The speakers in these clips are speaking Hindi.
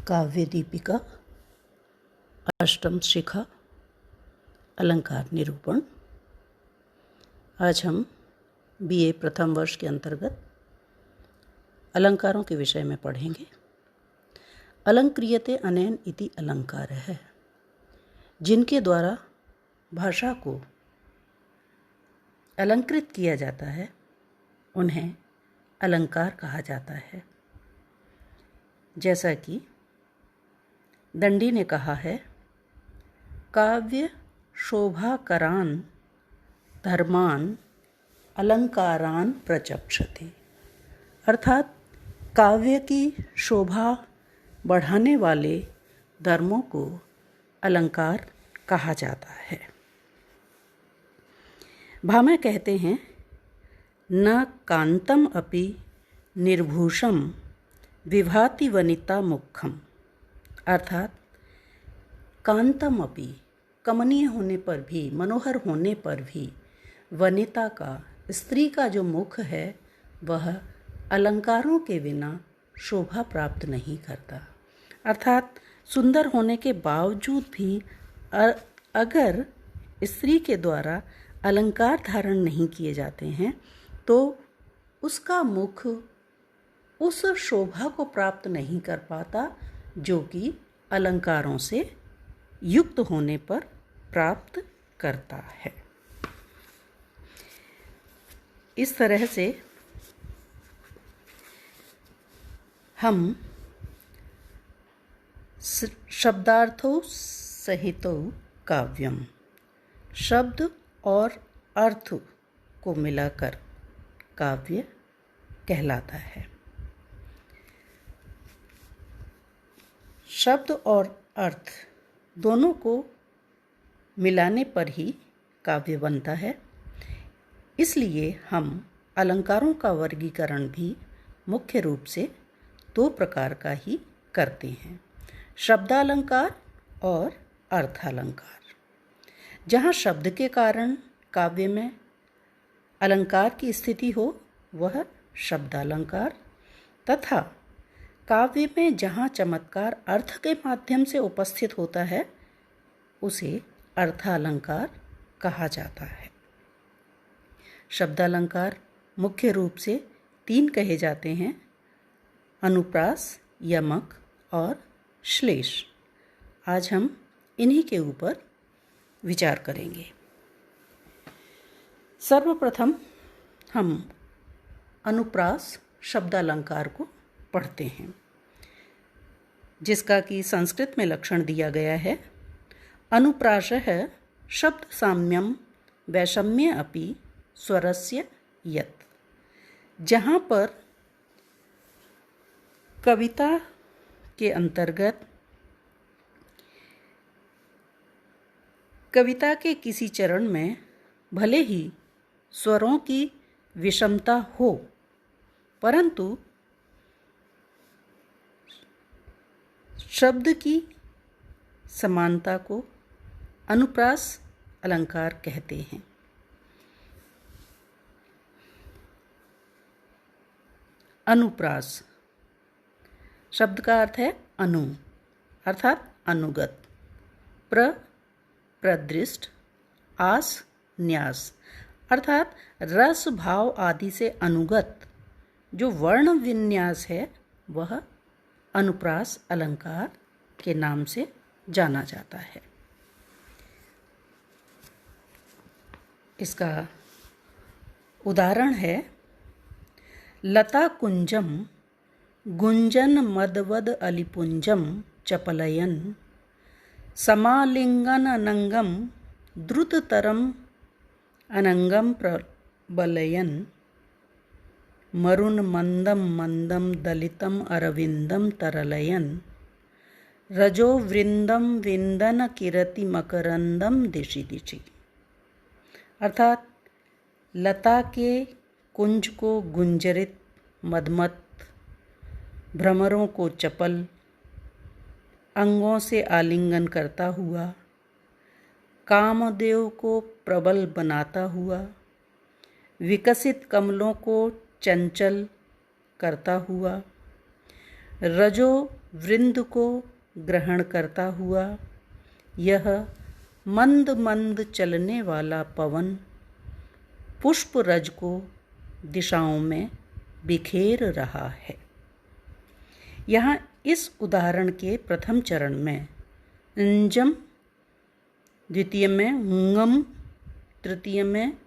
काव्य दीपिका अष्टम शिखा अलंकार निरूपण। आज हम बीए प्रथम वर्ष के अंतर्गत अलंकारों के विषय में पढ़ेंगे। अलंक्रियते अनेन इति अलंकार है, जिनके द्वारा भाषा को अलंकृत किया जाता है उन्हें अलंकार कहा जाता है। जैसा कि दंडी ने कहा है, काव्य शोभाकरान धर्मान अलंकारान प्रचक्षते, अर्थात काव्य की शोभा बढ़ाने वाले धर्मों को अलंकार कहा जाता है। भामह कहते हैं, न कांतम अपि निर्भूषम विभाति वनिता मुखम, अर्थात कांतम अपि कमनीय होने पर भी, मनोहर होने पर भी वनिता का, स्त्री का जो मुख है वह अलंकारों के बिना शोभा प्राप्त नहीं करता। अर्थात सुंदर होने के बावजूद भी अगर स्त्री के द्वारा अलंकार धारण नहीं किए जाते हैं तो उसका मुख उस शोभा को प्राप्त नहीं कर पाता जो कि अलंकारों से युक्त होने पर प्राप्त करता है। इस तरह से हम शब्दार्थों सहितो काव्यम, शब्द और अर्थ को मिलाकर काव्य कहलाता है। शब्द और अर्थ दोनों को मिलाने पर ही काव्य बनता है। इसलिए हम अलंकारों का वर्गीकरण भी मुख्य रूप से दो प्रकार का ही करते हैं, शब्दालंकार और अर्थालंकार। जहाँ शब्द के कारण काव्य में अलंकार की स्थिति हो वह शब्दालंकार, तथा काव्य में जहाँ चमत्कार अर्थ के माध्यम से उपस्थित होता है उसे अर्थालंकार कहा जाता है। शब्दालंकार मुख्य रूप से तीन कहे जाते हैं, अनुप्रास, यमक और श्लेष। आज हम इन्हीं के ऊपर विचार करेंगे। सर्वप्रथम हम अनुप्रास शब्दालंकार को पढ़ते हैं, जिसका कि संस्कृत में लक्षण दिया गया है, अनुप्रासः शब्द साम्यम वैषम्य अपि स्वरस्य यत्। जहाँ पर कविता के अंतर्गत कविता के किसी चरण में भले ही स्वरों की विषमता हो, परंतु शब्द की समानता को अनुप्रास अलंकार कहते हैं। अनुप्रास शब्द का अर्थ है अनु, अर्थात अनुगत, प्रदृष्ट, आस, न्यास, अर्थात रस भाव आदि से अनुगत जो वर्ण विन्यास है वह अनुप्रास अलंकार के नाम से जाना जाता है। इसका उदाहरण है, लता कुंजम गुंजन मदवद अलिपुंजम चपलयन समालिंगन अनंगम द्रुततरम अनंगम प्रबलयन मरुन मंदम मंदम दलितम अरविंदम तरलयन रजो वृंदम विंदन किरति मकरंदम दिशि दिशि। अर्थात लता के कुंज को गुंजरित, मदमत, भ्रमरों को चपल, अंगों से आलिंगन करता हुआ, कामदेव को प्रबल बनाता हुआ, विकसित कमलों को चंचल करता हुआ, रजो वृंद को ग्रहण करता हुआ यह मंद मंद चलने वाला पवन पुष्प रज को दिशाओं में बिखेर रहा है। यहाँ इस उदाहरण के प्रथम चरण में अंजम, द्वितीय में ngम, तृतीय में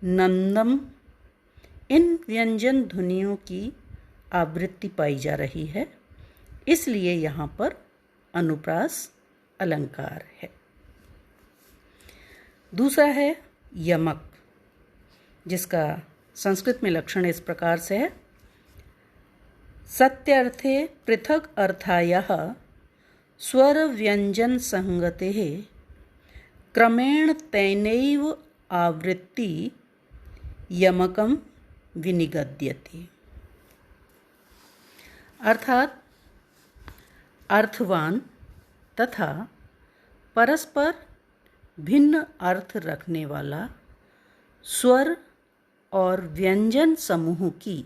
नंदम, इन व्यंजन ध्वनियों की आवृत्ति पाई जा रही है, इसलिए यहाँ पर अनुप्रास अलंकार है। दूसरा है यमक, जिसका संस्कृत में लक्षण इस प्रकार से है। सत्यर्थे पृथक अर्थायः स्वर व्यंजन संगतेः क्रमेण तैनैव आवृत्ति यमकम विनिगद्यते। अर्थात अर्थवान तथा परस्पर भिन्न अर्थ रखने वाला स्वर और व्यंजन समूह की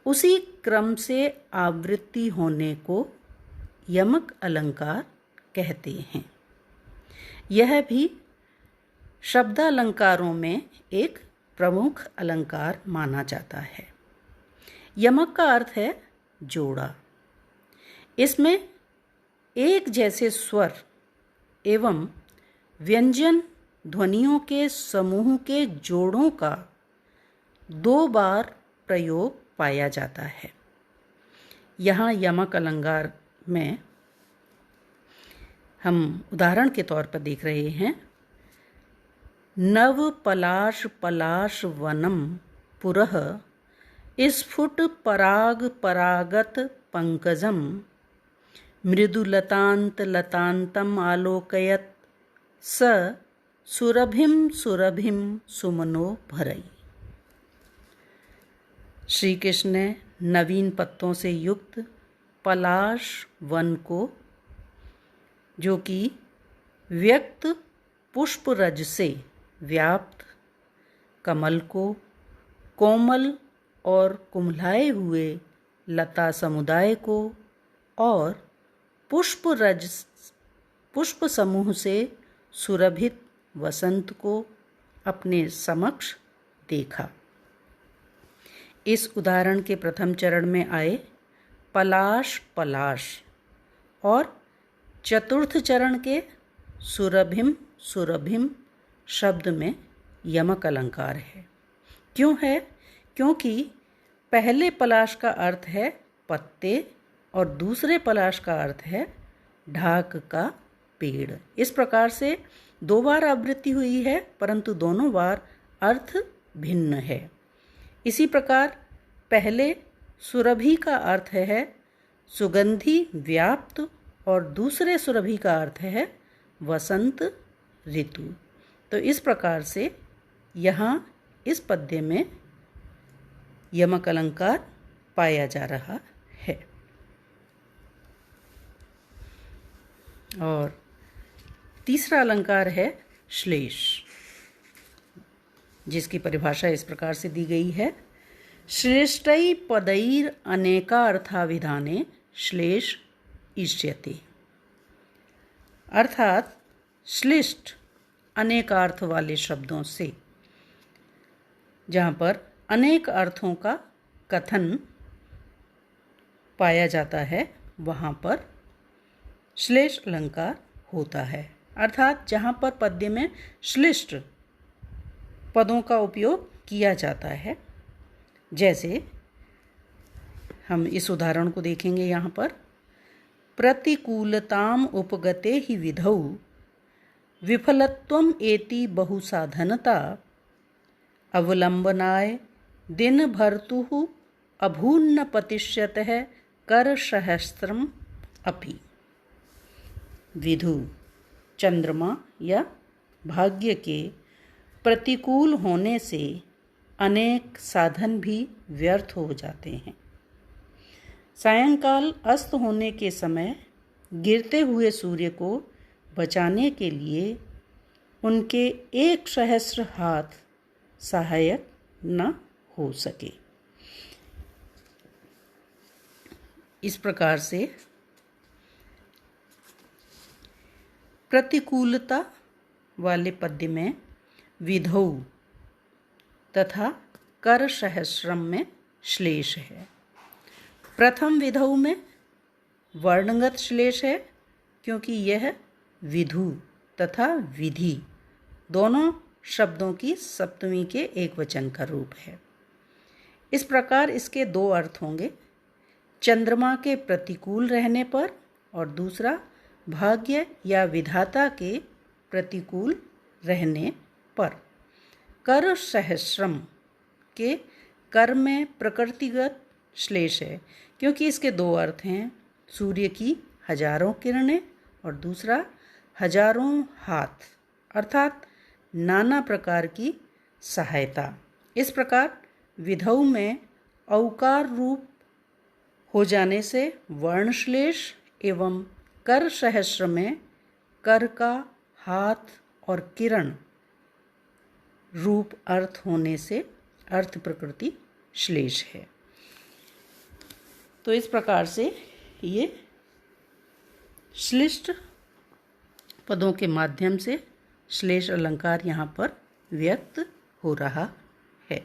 उसी क्रम से आवृत्ति होने को यमक अलंकार कहते हैं। यह भी शब्दालंकारों में एक प्रमुख अलंकार माना जाता है। यमक का अर्थ है जोड़ा। इसमें एक जैसे स्वर एवं व्यंजन ध्वनियों के समूह के जोड़ों का 2 बार प्रयोग पाया जाता है। यहाँ यमक अलंकार में हम उदाहरण के तौर पर देख रहे हैं। नव पलाश पलाश वनम पुरः स्फुट पराग परागत पंकजम मृदुलतांत लतांतम आलोकयत स सुरभिम सुरभिम सुमनो भरई। श्री कृष्ण ने नवीन पत्तों से युक्त पलाश वन को, जो कि व्यक्त पुष्प रज से व्याप्त कमल को, कोमल और कुम्हलाए हुए लता समुदाय को और पुष्प समूह से सुरभित वसंत को अपने समक्ष देखा। इस उदाहरण के प्रथम चरण में आए पलाश पलाश और चतुर्थ चरण के सुरभिम सुरभिम शब्द में यमक अलंकार है। क्यों है? क्योंकि पहले पलाश का अर्थ है पत्ते और दूसरे पलाश का अर्थ है ढाक का पेड़। इस प्रकार से 2 बार आवृत्ति हुई है, परंतु दोनों बार अर्थ भिन्न है। इसी प्रकार पहले सुरभि का अर्थ है सुगंधी व्याप्त और दूसरे सुरभि का अर्थ है वसंत ऋतु। तो इस प्रकार से यहाँ इस पद्य में यमक अलंकार पाया जा रहा है। और तीसरा अलंकार है श्लेष, जिसकी परिभाषा इस प्रकार से दी गई है। श्रेष्ठै पदैर अनेकार्थाविधाने श्लेष इष्यते। अर्थात श्लिष्ट अनेकार्थ वाले शब्दों से, जहाँ पर अनेक अर्थों का कथन पाया जाता है, वहाँ पर श्लेष अलंकार होता है। अर्थात जहाँ पर पद्य में श्लिष्ट पदों का उपयोग किया जाता है। जैसे हम इस उदाहरण को देखेंगे यहाँ पर, प्रतिकूलताम उपगते ही विधौ विफलत्वम एति बहुसाधनता अवलंबनाय दिन भर्तुः अभून्न पतिष्यतः कर सहस्त्रम अपि। विधु चंद्रमा या भाग्य के प्रतिकूल होने से अनेक साधन भी व्यर्थ हो जाते हैं। सायंकाल अस्त होने के समय गिरते हुए सूर्य को बचाने के लिए उनके 1 सहस्र हाथ सहायक न हो सके। इस प्रकार से प्रतिकूलता वाले पद्य में विधौ तथा कर सहस्रम में श्लेष है। प्रथम विधौ में वर्णगत श्लेष है क्योंकि यह विधु तथा विधि दोनों शब्दों की सप्तमी के एक वचन का रूप है। इस प्रकार इसके दो अर्थ होंगे, चंद्रमा के प्रतिकूल रहने पर और दूसरा भाग्य या विधाता के प्रतिकूल रहने पर। कर सहस्रम के कर में प्रकृतिगत श्लेष है क्योंकि इसके दो अर्थ हैं, सूर्य की हजारों किरणें और दूसरा हजारों हाथ अर्थात नाना प्रकार की सहायता। इस प्रकार विधौ में औकार रूप हो जाने से वर्णश्लेष एवं कर सहस्र में कर का हाथ और किरण रूप अर्थ होने से अर्थ प्रकृति श्लेष है। तो इस प्रकार से ये श्लिष्ट पदों के माध्यम से श्लेष अलंकार यहाँ पर व्यक्त हो रहा है।